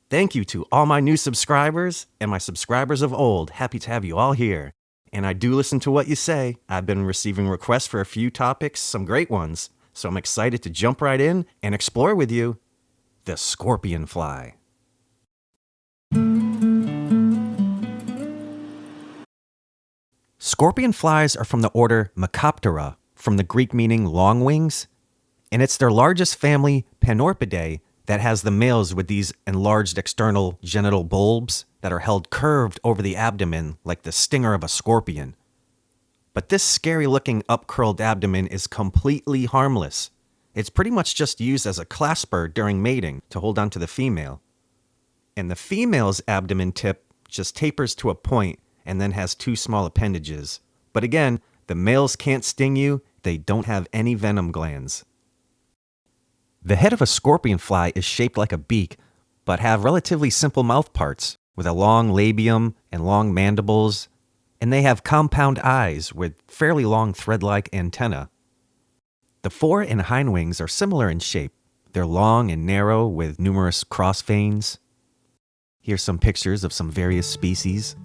Thank you to all my new subscribers and my subscribers of old. Happy to have you all here. And I do listen to what you say. I've been receiving requests for a few topics, some great ones. So I'm excited to jump right in and explore with you the Scorpionfly. Scorpionflies are from the order Mecoptera, from the Greek meaning long wings, and it's their largest family, Panorpidae, that has the males with these enlarged external genital bulbs that are held curved over the abdomen like the stinger of a scorpion. But this scary-looking up-curled abdomen is completely harmless. It's pretty much just used as a clasper during mating to hold on to the female. And the female's abdomen tip just tapers to a point and then has two small appendages. But again, the males can't sting you, they don't have any venom glands. The head of a scorpionfly is shaped like a beak, but have relatively simple mouth parts, with a long labium and long mandibles, and they have compound eyes with fairly long thread-like antennae. The fore and hind wings are similar in shape. They're long and narrow with numerous cross veins. Here's some pictures of some various species.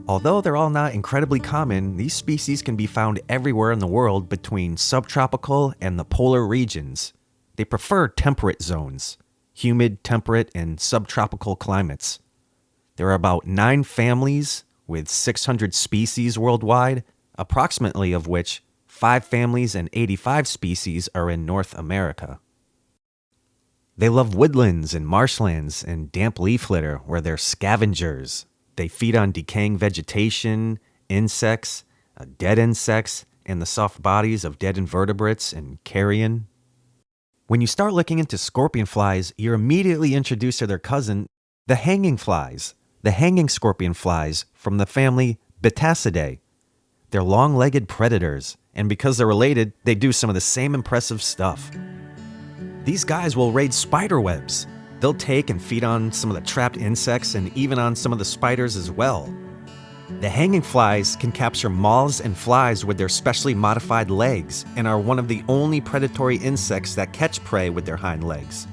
Although they're all not incredibly common, these species can be found everywhere in the world between subtropical and the polar regions. They prefer temperate zones, humid, temperate, and subtropical climates. There are about 9 families with 600 species worldwide, approximately of which 5 families and 85 species are in North America. They love woodlands and marshlands and damp leaf litter where they're scavengers. They feed on decaying vegetation, insects, dead insects, and the soft bodies of dead invertebrates and carrion. When you start looking into scorpionflies, you're immediately introduced to their cousin, the hanging flies, the hanging scorpionflies from the family Betacidae. They're long-legged predators, and because they're related, they do some of the same impressive stuff. These guys will raid spider webs. They'll take and feed on some of the trapped insects and even on some of the spiders as well. The hanging flies can capture moths and flies with their specially modified legs and are one of the only predatory insects that catch prey with their hind legs.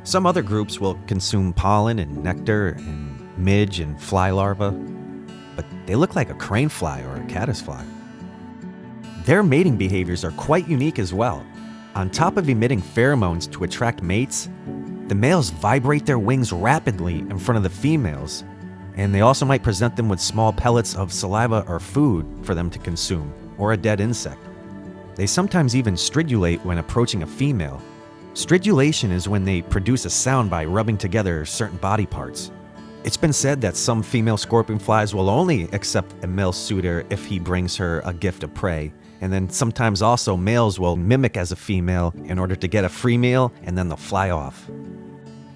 Some other groups will consume pollen and nectar and midge and fly larvae, but they look like a crane fly or a caddisfly. Their mating behaviors are quite unique as well. On top of emitting pheromones to attract mates, the males vibrate their wings rapidly in front of the females, and they also might present them with small pellets of saliva or food for them to consume, or a dead insect. They sometimes even stridulate when approaching a female. Stridulation is when they produce a sound by rubbing together certain body parts. It's been said that some female scorpionflies will only accept a male suitor if he brings her a gift of prey, and then sometimes also males will mimic as a female in order to get a free meal, and then they'll fly off.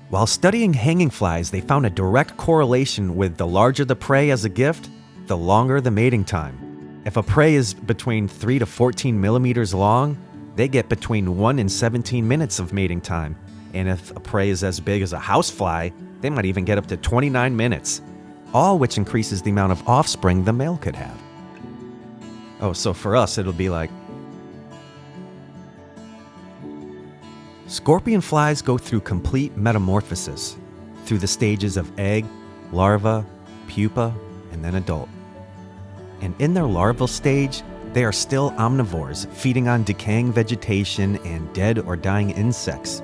While studying hanging flies, they found a direct correlation with the larger the prey as a gift, the longer the mating time. If a prey is between 3 to 14 millimeters long, they get between 1 and 17 minutes of mating time. And if a prey is as big as a housefly, they might even get up to 29 minutes, all which increases the amount of offspring the male could have. Oh, so for us, it'll be like, scorpionflies go through complete metamorphosis, through the stages of egg, larva, pupa, and then adult. And in their larval stage, they are still omnivores, feeding on decaying vegetation and dead or dying insects.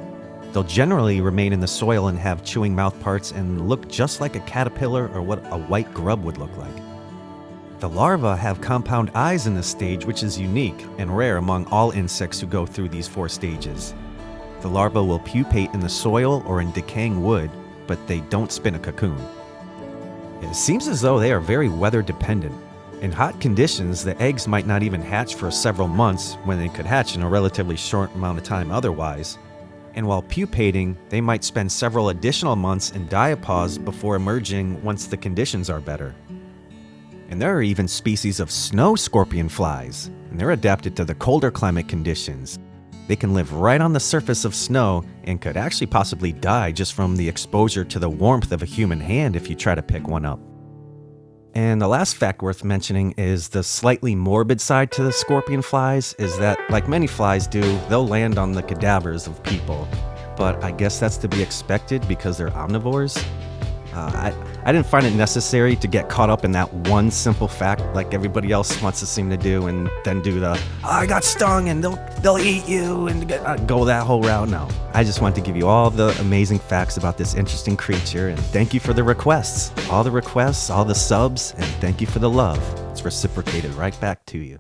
They'll generally remain in the soil and have chewing mouthparts and look just like a caterpillar or what a white grub would look like. The larvae have compound eyes in this stage, which is unique and rare among all insects who go through these 4 stages. The larvae will pupate in the soil or in decaying wood, but they don't spin a cocoon. It seems as though they are very weather dependent. In hot conditions, the eggs might not even hatch for several months when they could hatch in a relatively short amount of time otherwise. And while pupating, they might spend several additional months in diapause before emerging once the conditions are better. And there are even species of snow scorpion flies, and they're adapted to the colder climate conditions. They can live right on the surface of snow and could actually possibly die just from the exposure to the warmth of a human hand if you try to pick one up. And the last fact worth mentioning is the slightly morbid side to the scorpion flies is that, like many flies do, they'll land on the cadavers of people. But I guess that's to be expected because they're omnivores. I didn't find it necessary to get caught up in that one simple fact like everybody else wants to seem to do and then do the, I got stung and they'll eat you and go that whole route. No, I just want to give you all the amazing facts about this interesting creature, and thank you for the requests. All the requests, all the subs, and thank you for the love. It's reciprocated right back to you.